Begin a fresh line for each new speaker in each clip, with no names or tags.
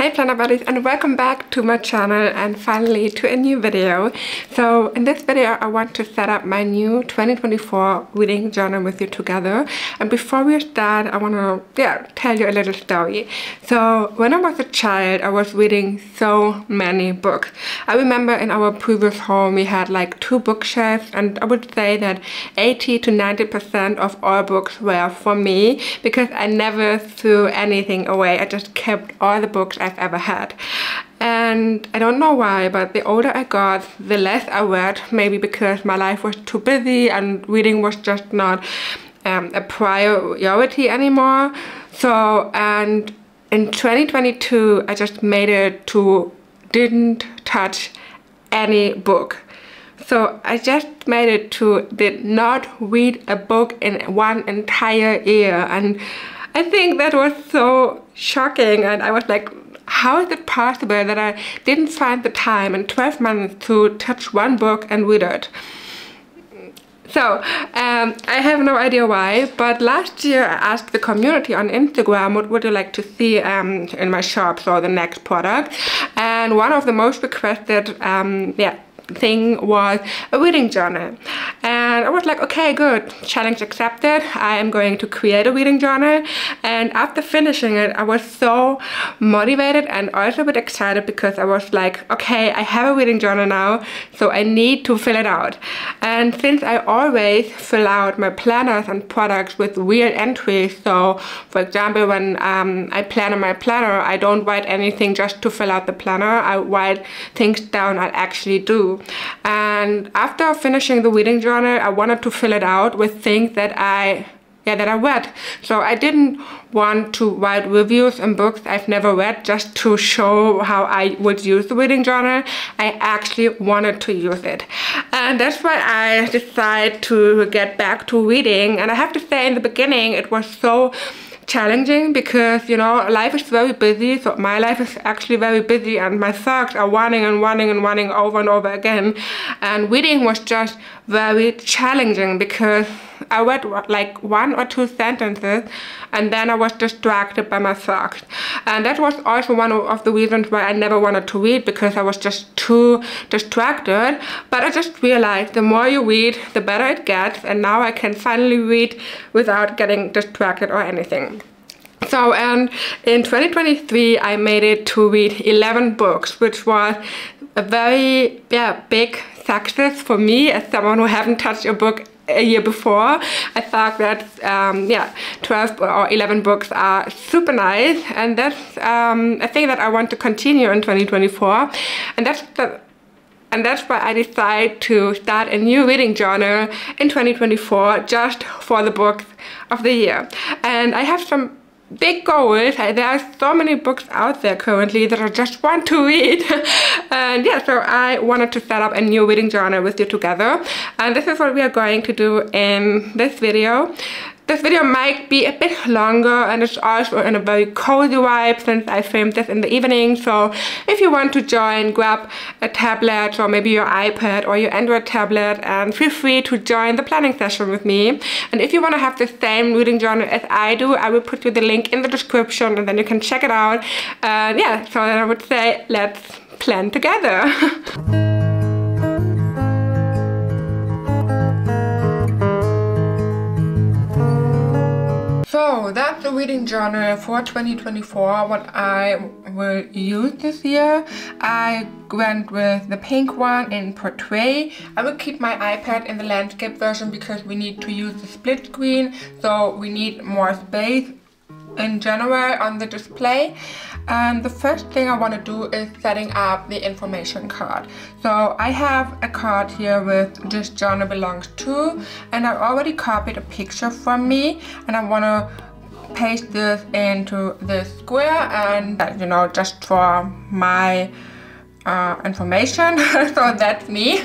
Hi planner buddies, and welcome back to my channel and finally to a new video. So in this video I want to set up my new 2024 reading journal with you together. And before we start, I want to tell you a little story. So when I was a child, I was reading so many books. I remember in our previous home we had like 2 bookshelves, and I would say that 80 to 90% of all books were for me because I never threw anything away. I just kept all the books I've ever had. And I don't know why, but the older I got, the less I read, maybe because my life was too busy and reading was just not a priority anymore. So, and in 2022 I just made it to didn't touch any book. So I just made it to did not read a book in one entire year, and I think that was so shocking. And I was like, how is it possible that I didn't find the time in 12 months to touch one book and read it? So I have no idea why, but last year I asked the community on Instagram what would you like to see in my shop, so the next product, and one of the most requested thing was a reading journal. And I was like, okay, good, challenge accepted. I am going to create a reading journal. And after finishing it, I was so motivated and also a bit excited because I was like, okay, I have a reading journal now, so I need to fill it out. And since I always fill out my planners and products with real entries, so for example, when I plan in my planner, I don't write anything just to fill out the planner. I write things down I actually do. And after finishing the reading journal, I wanted to fill it out with things that I read. So I didn't want to write reviews in books I've never read just to show how I would use the reading journal. I actually wanted to use it. And that's why I decided to get back to reading. And I have to say, in the beginning it was so challenging because, you know, life is very busy. So my life is actually very busy and my thoughts are running over and over again. And reading was just very challenging because I read like 1 or 2 sentences and then I was distracted by my thoughts. And that was also one of the reasons why I never wanted to read, because I was just too distracted. But I just realized the more you read, the better it gets, and now I can finally read without getting distracted or anything. So, and in 2023 I made it to read 11 books, which was a very big success for me as someone who haven't touched a book a year before. I thought that 12 or 11 books are super nice, and that's a thing that I want to continue in 2024, and that's why I decided to start a new reading journal in 2024 just for the books of the year. And I have some big goals. There are so many books out there currently that I just want to read. And yeah, so I wanted to set up a new reading journal with you together. And this is what we are going to do in this video. This video might be a bit longer, and it's also in a very cozy vibe since I filmed this in the evening. So if you want to join, grab a tablet or maybe your iPad or your Android tablet and feel free to join the planning session with me. And if you want to have the same reading journal as I do, I will put you the link in the description and then you can check it out. And yeah, so then I would say let's plan together. So that's the reading journal for 2024, what I will use this year. I went with the pink one in portrait. I will keep my iPad in the landscape version because we need to use the split screen, so we need more space in general on the display. And the first thing I want to do is setting up the information card. So I have a card here with "This journal belongs to," and I already copied a picture from me, and I want to paste this into this square, and you know, just for my information. So that's me.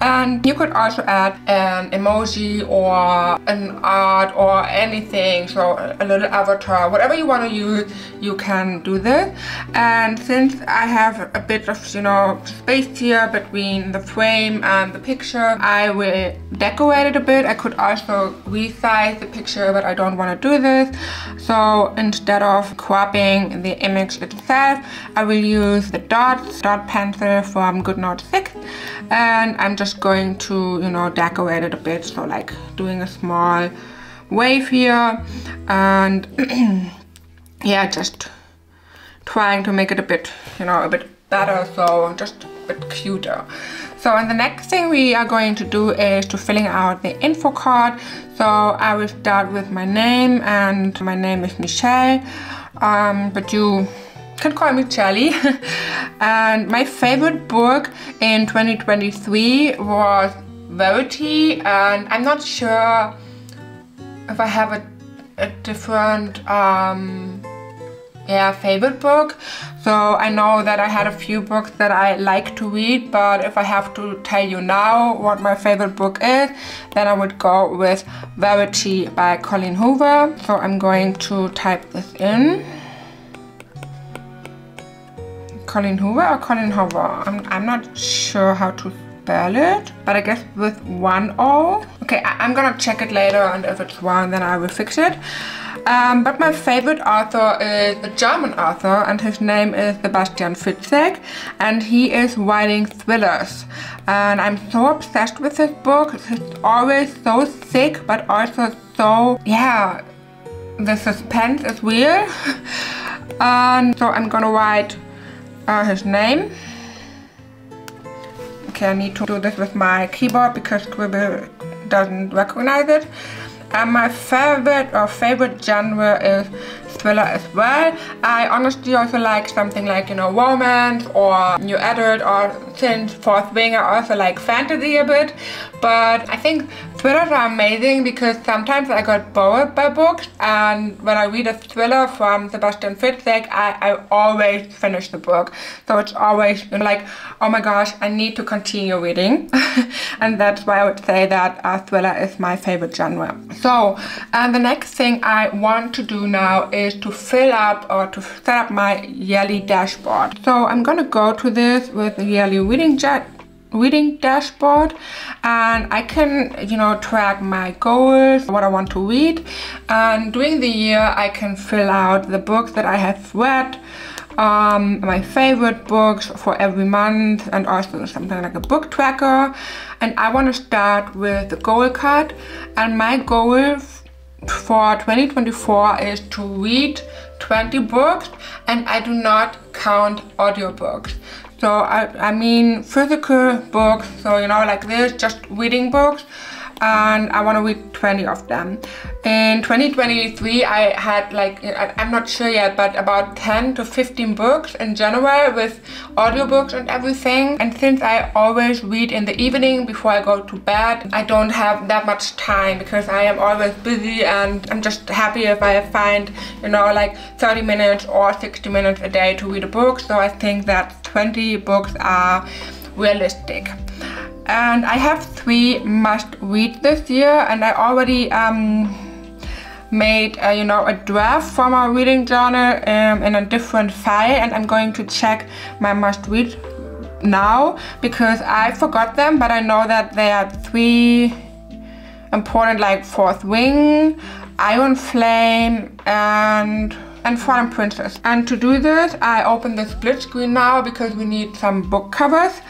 And you could also add an emoji or an art or anything, so a little avatar, whatever you want to use, you can do this. And since I have a bit of, you know, space here between the frame and the picture, I will decorate it a bit. I could also resize the picture, but I don't want to do this. So instead of cropping the image itself, I will use the dot pencil from GoodNote 6, and I'm just going to, you know, decorate it a bit, so like doing a small wave here, and yeah, just trying to make it a bit, you know, a bit better, so just a bit cuter. So, and the next thing we are going to do is to filling out the info card. So I will start with my name, and my name is Michelle, but you can call me CHELLY. And my favorite book in 2023 was Verity, and I'm not sure if I have a different favorite book. So I know that I had a few books that I like to read, but if I have to tell you now what my favorite book is, then I would go with Verity by Colleen Hoover. So I'm going to type this in. Colleen Hoover or Colleen Hoover? I'm not sure how to spell it, but I guess with one O. Okay, I'm gonna check it later, and if it's wrong, then I will fix it. But my favorite author is a German author, and his name is Sebastian Fitzek, and he is writing thrillers. And I'm so obsessed with this book. It's always so thick, but also so, yeah, the suspense is real. And so I'm gonna write his name. Okay, I need to do this with my keyboard because Scribble doesn't recognize it. And my favorite genre is thriller as well. I honestly also like something like, you know, romance or new adult, or since fourth wing I also like fantasy a bit. But I think thrillers are amazing because sometimes I got bored by books, and when I read a thriller from Sebastian Fitzek, I always finish the book. So it's always, you know, like, oh my gosh, I need to continue reading. And that's why I would say that thriller is my favorite genre. So, and the next thing I want to do now is to fill up or to set up my yearly dashboard. So I'm gonna go to this with the yearly reading dashboard, and I can, you know, track my goals, what I want to read, and during the year I can fill out the books that I have read, my favorite books for every month, and also something like a book tracker. And I want to start with the goal card, and my goal for 2024 is to read 20 books, and I do not count audiobooks. So I mean physical books, so, you know, like this, just reading books, and I want to read 20 of them. In 2023 I had, like, I'm not sure yet, but about 10 to 15 books in general with audiobooks and everything. And since I always read in the evening before I go to bed, I don't have that much time because I am always busy, and I'm just happy if I find, you know, like 30 minutes or 60 minutes a day to read a book. So I think that 20 books are realistic. And I have 3 must-read this year, and I already made you know, a draft for my reading journal in a different file, and I'm going to check my must-read now because I forgot them, but I know that there are 3 important, like Fourth Wing, Iron Flame, and Fallen Princess. And to do this, I open the split screen now because we need some book covers,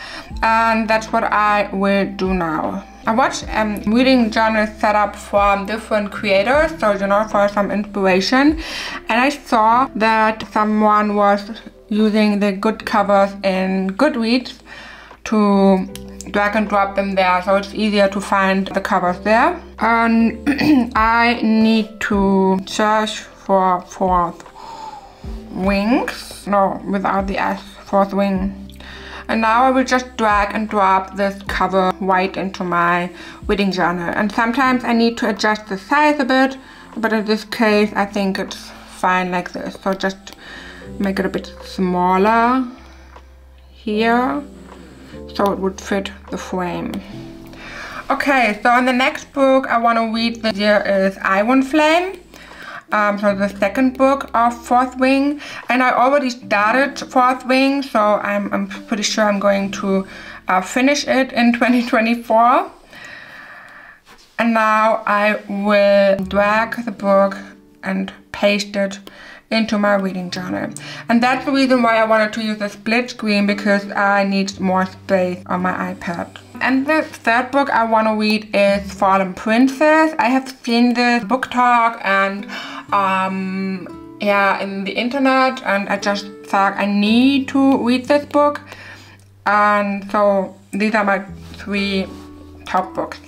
and that's what I will do now. I watched reading journals set up from different creators, so, you know, for some inspiration, and I saw that someone was using the good covers in Goodreads to drag and drop them there, so it's easier to find the covers there. And I need to search for Fourth Wings, no, without the S, Fourth Wing. And now I will just drag and drop this cover right into my reading journal. And sometimes I need to adjust the size a bit, but in this case I think it's fine like this. So just make it a bit smaller here so it would fit the frame. Okay, so in the next book I want to read this year is Iron Flame. So the second book of Fourth Wing, and I already started Fourth Wing, so I'm pretty sure I'm going to finish it in 2024. And now I will drag the book and paste it into my reading journal. And that's the reason why I wanted to use a split screen, because I need more space on my iPad. And the third book I want to read is Fallen Princess. I have seen this book talk and yeah, in the internet, and I just thought I need to read this book. And so these are my 3 top books.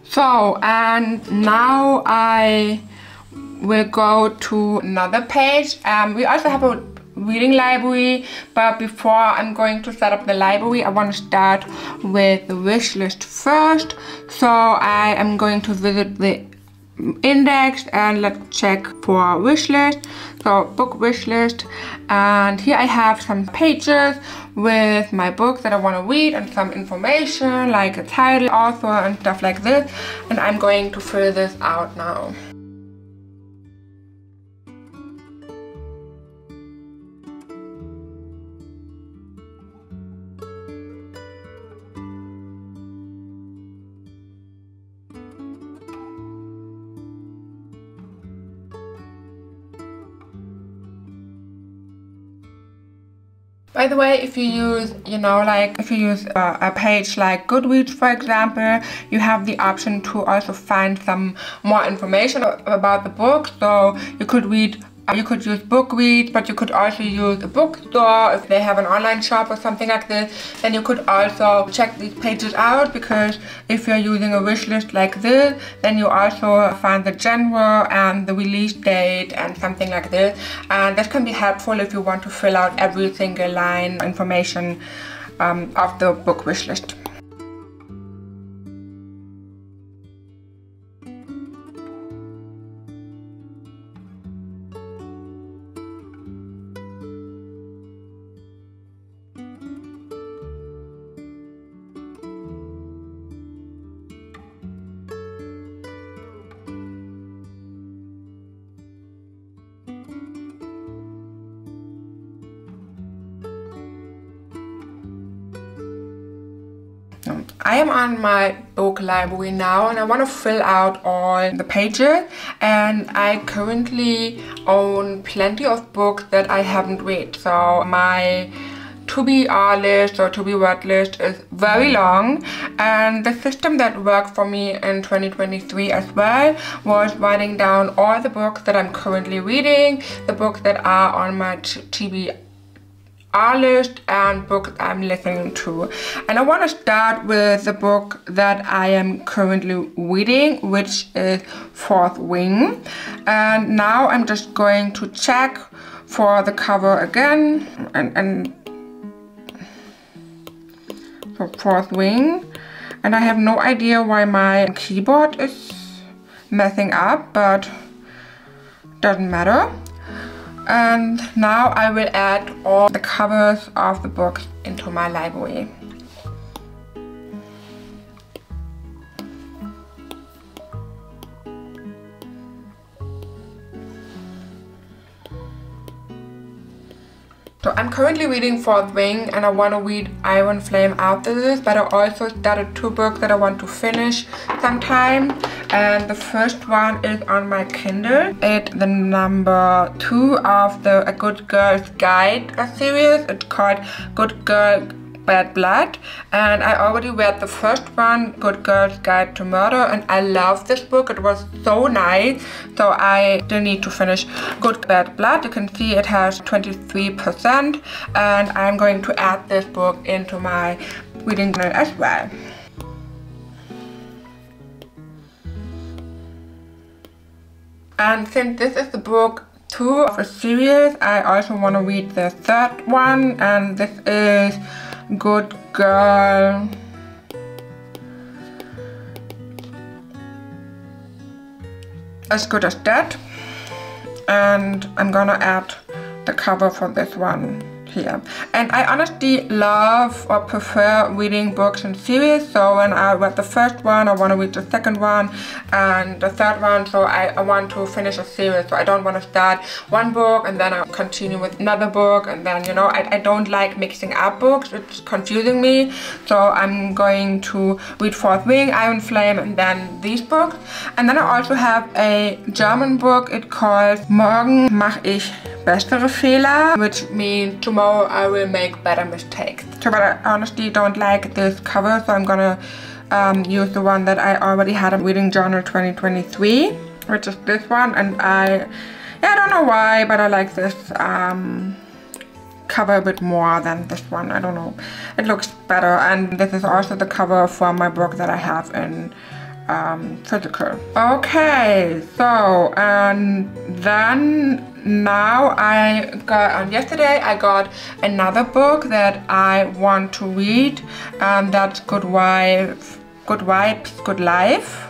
So, and now I will go to another page. We also have a reading library, but before I'm going to set up the library, I want to start with the wish list first. So I am going to visit the index and let's check for wish list. So book wish list, and here I have some pages with my books that I want to read and some information like a title, author and stuff like this, and I'm going to fill this out now. By the way, if you use, if you use a page like Goodreads, for example, you have the option to also find some more information about the book. So you could use Bookreads, but you could also use a bookstore if they have an online shop or something like this. Then you could also check these pages out, because if you're using a wish list like this, then you also find the genre and the release date and something like this. And this can be helpful if you want to fill out every single line information of the book wish list. I am on my book library now, and I want to fill out all the pages, and I currently own plenty of books that I haven't read. So my to be list or to be read list is very long, and the system that worked for me in 2023 as well was writing down all the books that I'm currently reading, the books that are on my TBR list, and books I'm listening to. And I want to start with the book that I am currently reading, which is Fourth Wing. And now I'm just going to check for the cover again, and for Fourth Wing. And I have no idea why my keyboard is messing up, but doesn't matter. And now I will add all the covers of the books into my library. So I'm currently reading Fourth Wing, and I want to read Iron Flame after this, but I also started 2 books that I want to finish sometime. And the first one is on my Kindle. It's the number 2 of the A Good Girl's Guide series. It's called Good Girl Bad Blood, and I already read the first one, Good Girl's Guide to Murder, and I love this book. It was so nice, so I still need to finish Good Bad Blood. You can see it has 23%, and I'm going to add this book into my reading journal as well. And since this is the book 2 of a series, I also want to read the third one, and this is Good Girl as good as that. And I'm gonna add the cover for this one here. And I honestly love or prefer reading books in series. So when I read the first one, I want to read the second one and the third one. So I want to finish a series. So I don't want to start one book and then I continue with another book, and then, you know, I don't like mixing up books. It's confusing me. So I'm going to read Fourth Wing, Iron Flame, and then these books. And then I also have a German book. It calls Morgen mach ich bessere Fehler, which means tomorrow I will make better mistakes. So, but I honestly don't like this cover, so I'm gonna use the one that I already had in Reading Journal 2023, which is this one. And I don't know why, but I like this cover a bit more than this one. I don't know, it looks better. And this is also the cover from my book that I have in physical. Okay, so and then now yesterday I got another book that I want to read, and that's Good Vibes, Good Life.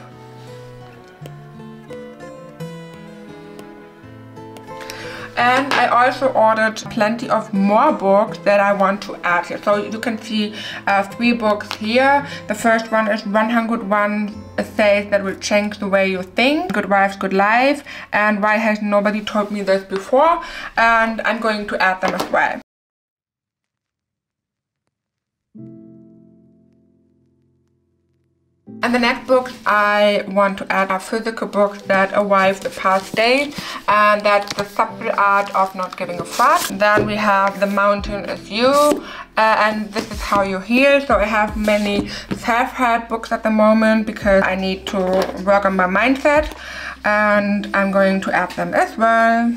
And I also ordered plenty of more books that I want to add here. So you can see 3 books here. The first one is 101 Essays That Will Change the Way You Think, Good Wives, Good Life, and Why Has Nobody Told Me This Before? And I'm going to add them as well. And the next books I want to add are physical books that arrived the past days, and that's The Subtle Art of Not Giving a Fuck. Then we have The Mountain Is You, and This Is How You Heal. So I have many self-help books at the moment because I need to work on my mindset, and I'm going to add them as well.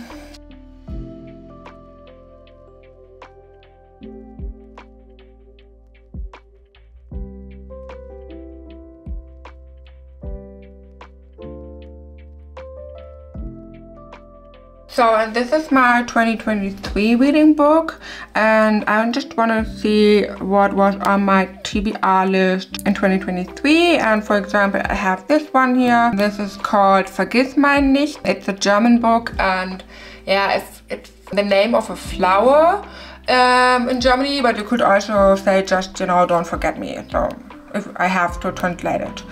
So, and this is my 2023 reading book, and I just want to see what was on my TBR list in 2023. And for example, I have this one here. This is called Vergiss mein nicht. It's a German book, and yeah, it's the name of a flower in Germany, but you could also say just, you know, don't forget me. So if I have to translate it.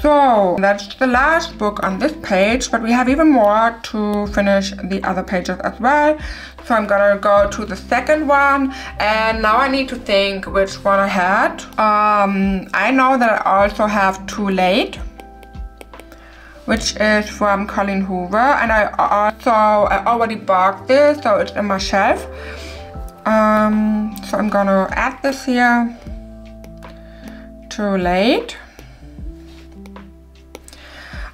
So that's the last book on this page, but we have even more to finish the other pages as well. So I'm gonna go to the second one, and now I need to think which one I had. I know that I also have Too Late, which is from Colleen Hoover, and I already bought this, so it's in my shelf. So I'm gonna add this here. Too Late.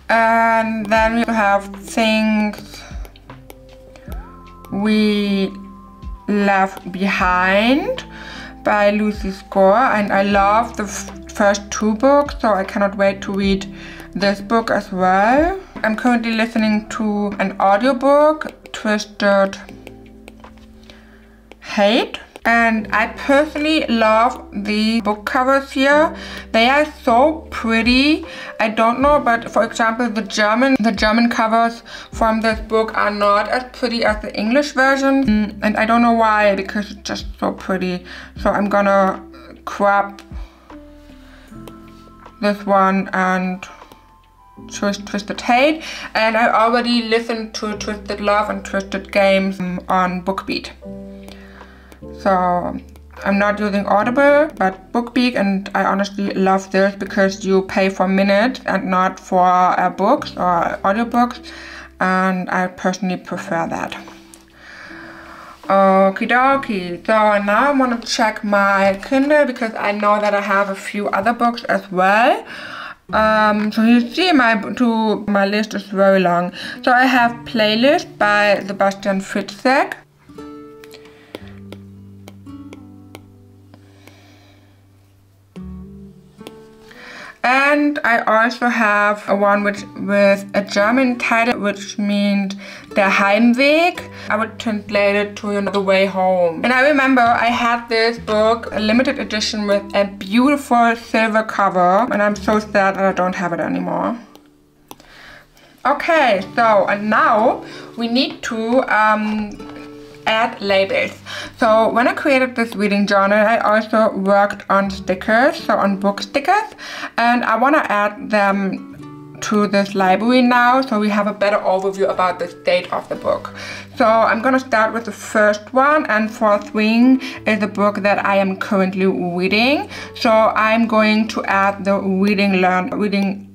And then we have Things We Left Behind by Lucy Score, and I love the first 2 books, so I cannot wait to read this book as well. I'm currently listening to an audiobook, Twisted Hate. And I personally love the book covers here. They are so pretty. I don't know, but for example, the German covers from this book are not as pretty as the English version. And I don't know why, because it's just so pretty. So I'm gonna grab this one and Twisted Hate. And I already listened to Twisted Love and Twisted Games on BookBeat. So I'm not using Audible, but BookBeat, and I honestly love this because you pay for minutes and not for books or audiobooks, and I personally prefer that. Okie dokie. So now I want to check my Kindle because I know that I have a few other books as well. So you see my list is very long. So I have Playlist by Sebastian Fitzek. And I also have one with a German title, which means Der Heimweg. I would translate it to, you know, The Way Home. And I remember I had this book, a limited edition with a beautiful silver cover, and I'm so sad that I don't have it anymore. Okay, so and now we need to add labels. So when I created this reading journal, I also worked on stickers, so on book stickers, and I want to add them to this library now, so we have a better overview about the state of the book. So I'm gonna start with the first one, and Fourth Wing is a book that I am currently reading. So I'm going to add the reading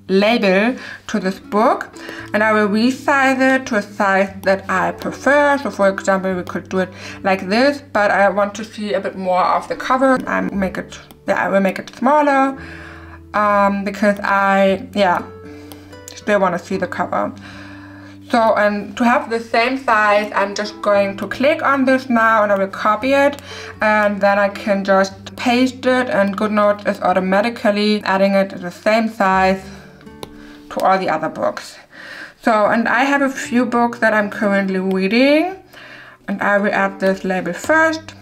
label to this book, and I will resize it to a size that I prefer. So for example, we could do it like this, but I want to see a bit more of the cover. I will make it smaller because I still want to see the cover. So, and to have the same size, I'm just going to click on this now and I will copy it, and then I can just paste it, and GoodNotes is automatically adding it the same size to all the other books. So, and I have a few books that I'm currently reading, and I will add this label first.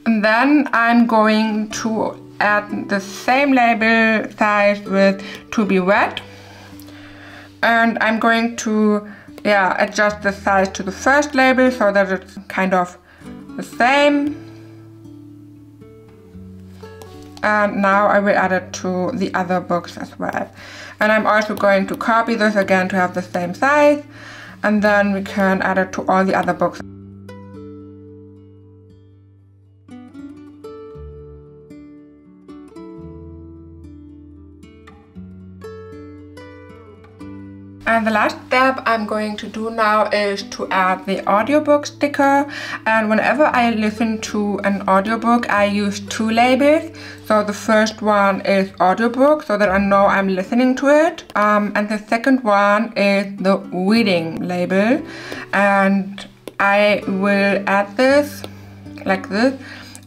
And then I'm going to add the same label size with to be read. And I'm going to adjust the size to the first label so that it's kind of the same. And now I will add it to the other books as well. And I'm also going to copy this again to have the same size. And then we can add it to all the other books. And the last step I'm going to do now is to add the audiobook sticker. And whenever I listen to an audiobook, I use two labels. So the first one is audiobook, so that I know I'm listening to it. And the second one is the reading label. And I will add this like this.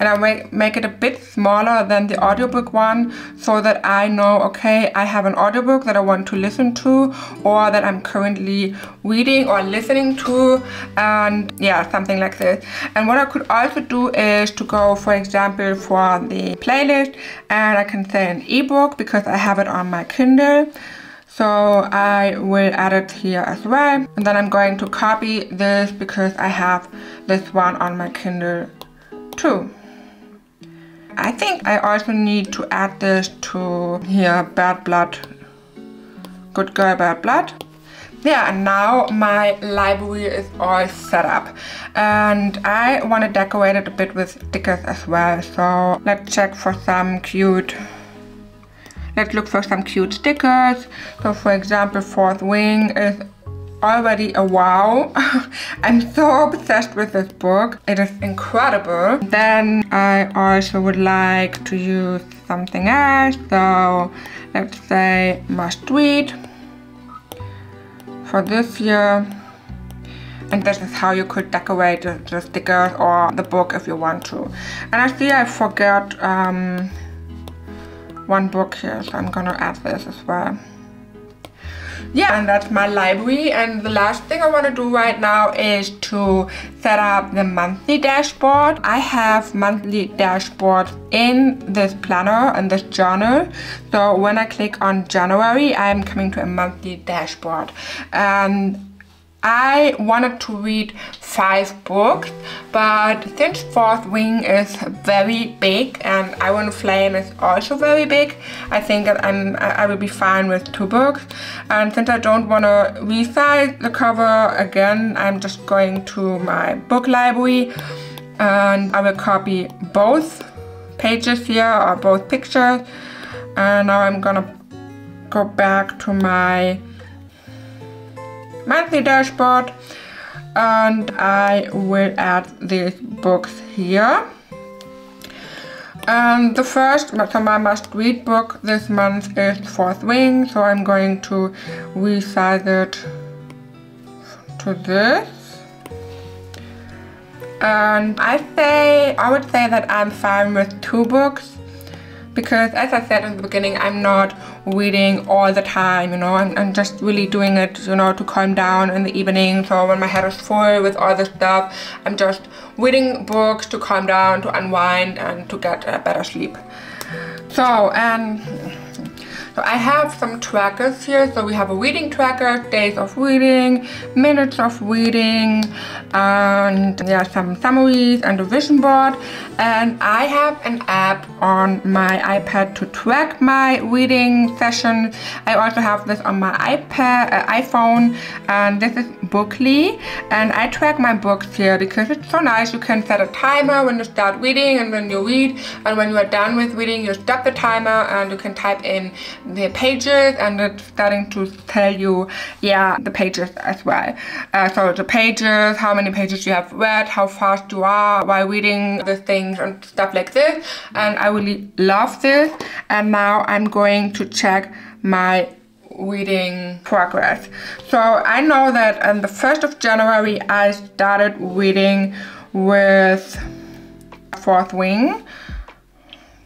And I make it a bit smaller than the audiobook one, so that I know, okay, I have an audiobook that I want to listen to, or that I'm currently reading or listening to, and something like this. And what I could also do is to go, for example, for the playlist, and I can say an ebook because I have it on my Kindle. So I will add it here as well. And then I'm going to copy this because I have this one on my Kindle too. I think I also need to add this to here, Bad Blood, Good Girl, Bad Blood. Yeah, and now my library is all set up. And I want to decorate it a bit with stickers as well. So let's check for some cute, let's look for some cute stickers. So for example, Fourth Wing is already a wow. I'm so obsessed with this book. It is incredible. Then I also would like to use something else. So let's say must read for this year. And this is how you could decorate the stickers or the book if you want to. And I see I forgot one book here, so I'm gonna add this as well. Yeah, and that's my library. And the last thing I want to do right now is to set up the monthly dashboard. I have monthly dashboards in this planner and this journal. So when I click on January, I'm coming to a monthly dashboard. And I wanted to read 5 books, but since Fourth Wing is very big and Iron Flame is also very big, I think that I will be fine with 2 books. And since I don't want to resize the cover again, I'm just going to my book library and I will copy both pages here or both pictures. And now I'm gonna go back to my monthly dashboard and I will add these books here. And the first, so my must read book this month is Fourth Wing, so I'm going to resize it to this. And I would say that I'm fine with 2 books because as I said in the beginning, I'm not reading all the time, you know. I'm just really doing it, you know, to calm down in the evening. So when my head is full with all this stuff, I'm just reading books to calm down, to unwind, and to get a better sleep. So I have some trackers here. So we have a reading tracker, days of reading, minutes of reading, and yeah, some summaries and a vision board. And I have an app on my iPad to track my reading sessions. I also have this on my iPhone, and this is Bookly. And I track my books here because it's so nice. You can set a timer when you start reading and when you read, and when you are done with reading, you stop the timer and you can type in the pages, and it's starting to tell you, yeah, the pages as well. So the pages, how many pages you have read, how fast you are while reading the things and stuff like this. And I really love this. And now I'm going to check my reading progress. So I know that on the 1st of January I started reading with Fourth Wing,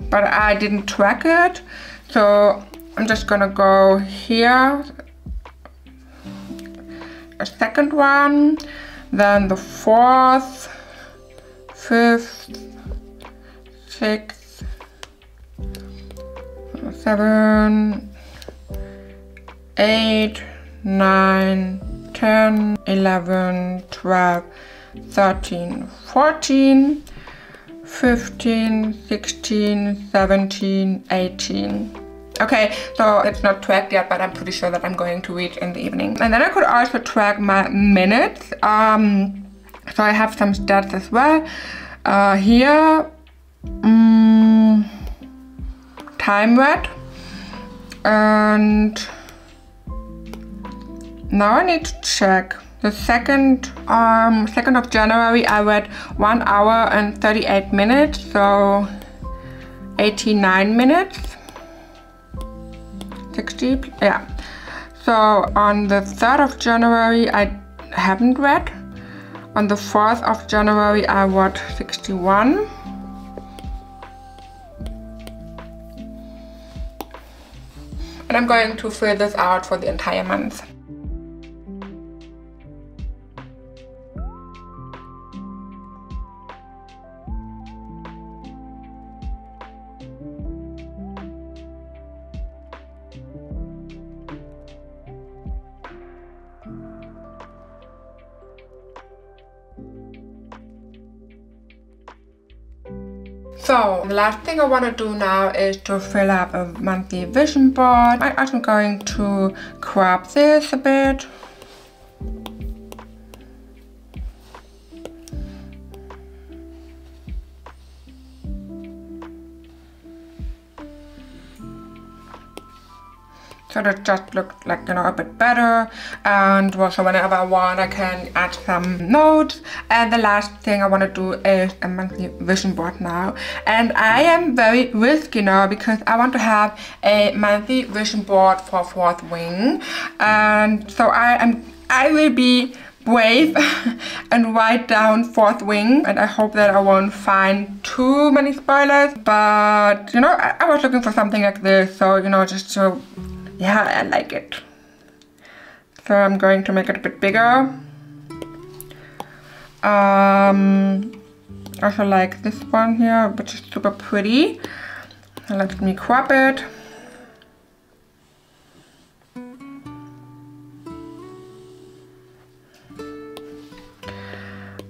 but I didn't track it. So I'm just gonna go here, a second one, then the 4th, 5th, 6th, 7, 8, 9, 10, 11, 12, 13, 14, 15, 16, 17, 18. Okay, so it's not tracked yet, but I'm pretty sure that I'm going to read in the evening. And then I could also track my minutes. So I have some stats as well. Here, time read. And now I need to check. The 2nd of January I read 1 hour and 38 minutes, so 89 minutes. 60, yeah. So on the 3rd of January I haven't read. On the 4th of January I read 61. And I'm going to fill this out for the entire month. So the last thing I want to do now is to fill up a monthly vision board. I'm also going to crop this a bit. So that just looked like, you know, a bit better. And also whenever I want, I can add some notes. And the last thing I want to do is a monthly vision board now. And I am very risky now because I want to have a monthly vision board for Fourth Wing. And so I will be brave and write down Fourth Wing, and I hope that I won't find too many spoilers. But, you know, I was looking for something like this, so, you know, just to... yeah, I like it. So I'm going to make it a bit bigger. Also like this one here, which is super pretty. Let me crop it.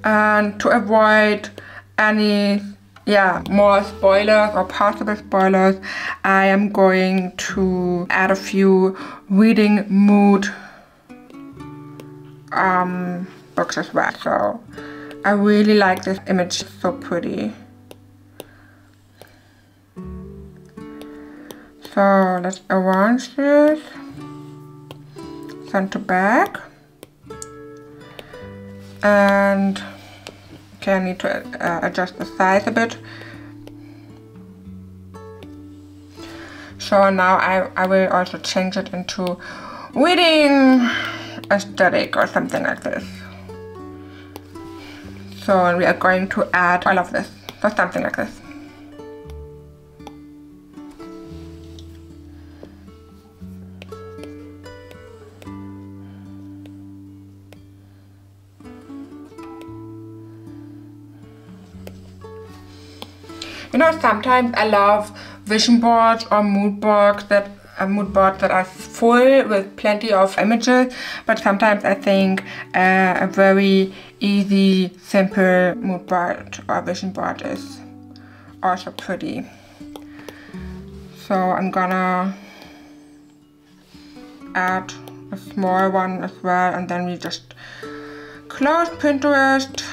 And to avoid any more spoilers or possible spoilers, I am going to add a few reading mood books as well. So I really like this image, it's so pretty. So let's arrange this, send to back, and okay, I need to adjust the size a bit. So now I will also change it into reading aesthetic or something like this. So we are going to add all of this, so something like this. know, sometimes I love vision boards or mood boards that are full with plenty of images, but sometimes I think a very easy, simple mood board or vision board is also pretty. So I'm gonna add a small one as well, and then we just close Pinterest.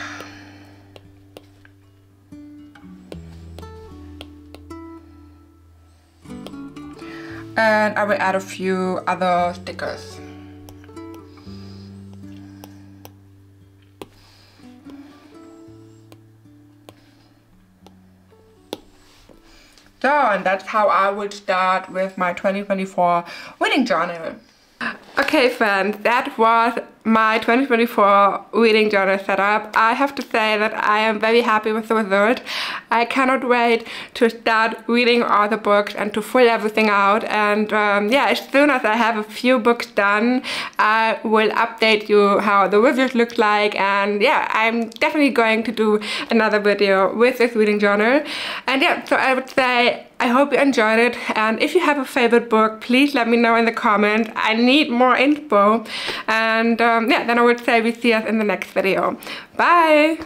And I will add a few other stickers. So, and that's how I would start with my 2024 reading journal. Okay friends, that was my 2024 reading journal setup. I have to say that I am very happy with the result. I cannot wait to start reading all the books and to fill everything out, and yeah, as soon as I have a few books done, I will update you how the reviews look like, and yeah, I'm definitely going to do another video with this reading journal. And yeah, so I would say I hope you enjoyed it, and if you have a favorite book, please let me know in the comments. I need more info, and yeah, then I would say we see us in the next video. Bye!